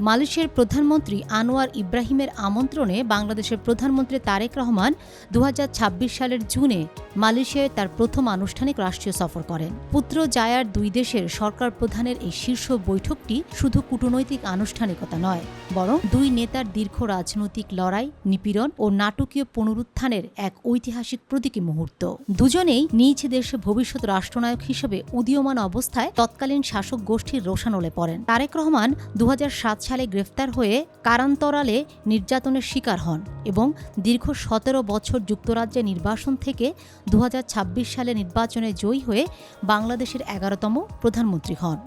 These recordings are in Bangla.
মালয়েশিয়ার প্রধানমন্ত্রী আনোয়ার ইব্রাহিমের আমন্ত্রণে বাংলাদেশের প্রধানমন্ত্রী তারেক রহমান ২০২৬ সালের জুনে মালয়েশিয়ায় তার প্রথম আনুষ্ঠানিক রাষ্ট্রীয় সফর করেন। পুত্র জায়ার দুই দেশের সরকার প্রধানের এই শীর্ষ বৈঠকটি শুধু কূটনৈতিক আনুষ্ঠানিকতা নয়, বরং দুই নেতার দীর্ঘ রাজনৈতিক লড়াই, নিপীড়ন ও নাটকীয় পুনরুত্থানের এক ঐতিহাসিক প্রতীকী মুহূর্ত। দুজনেই নিজ দেশে ভবিষ্যৎ রাষ্ট্রনায়ক হিসেবে উদীয়মান অবস্থায় তৎকালীন শাসক গোষ্ঠীর রোষানলে পড়েন। তারেক রহমান ২০০৭ সালে গ্রেফতার হয়ে কারান্তরালে নির্যাতনের শিকার হন এবং দীর্ঘ ১৭ বছর যুক্তরাজ্যে নির্বাসন থেকে ২০২৬ সালে নির্বাচনে জয়ী হয়ে বাংলাদেশের ১১তম প্রধানমন্ত্রী হন।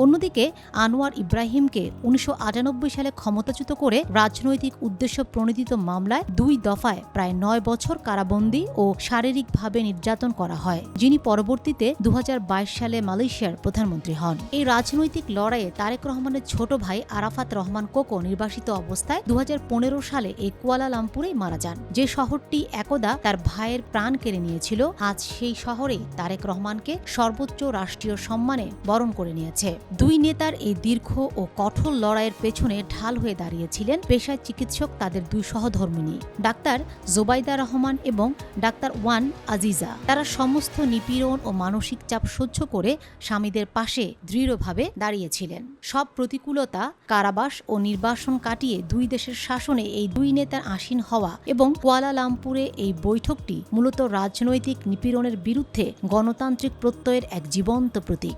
অন্যদিকে আনোয়ার ইব্রাহিমকে ১৯৯৮ সালে ক্ষমতাচ্যুত করে রাজনৈতিক উদ্দেশ্য প্রণোদিত মামলায় ২ দফায় প্রায় ৯ বছর কারাবন্দী ও শারীরিকভাবে নির্যাতন করা হয়, যিনি পরবর্তীতে ২০২২ সালে মালয়েশিয়ার প্রধানমন্ত্রী হন। এই রাজনৈতিক লড়াইয়ে তারেক রহমানের ছোট ভাই আরাফাত রহমান কোকো নির্বাসিত অবস্থায় ২০১৫ সালে এই কুয়ালালামপুরেই মারা যান। যে শহরটি একদা তার ভাইয়ের প্রাণ কেড়ে নিয়েছিল, আজ সেই শহরেই তারেক রহমানকে সর্বোচ্চ রাষ্ট্রীয় সম্মানে বরণ করে নিয়েছে। দুই নেতার এই দীর্ঘ ও কঠোর লড়াইয়ের পেছনে ঢাল হয়ে দাঁড়িয়েছিলেন পেশায় চিকিৎসক তাদের দুই সহধর্মিণী, ডাক্তার জোবাইদা রহমান এবং ডাক্তার ওয়ান আজিজা। তারা সমস্ত নিপীড়ন ও মানসিক চাপ সহ্য করে স্বামীদের পাশে দৃঢ়ভাবে দাঁড়িয়েছিলেন। সব প্রতিকূলতা, কারাবাস ও নির্বাসন কাটিয়ে দুই দেশের শাসনে এই দুই নেতার আসীন হওয়া এবং কুয়ালালামপুরে এই বৈঠকটি মূলত রাজনৈতিক নিপীড়নের বিরুদ্ধে গণতান্ত্রিক প্রত্যয়ের এক জীবন্ত প্রতীক।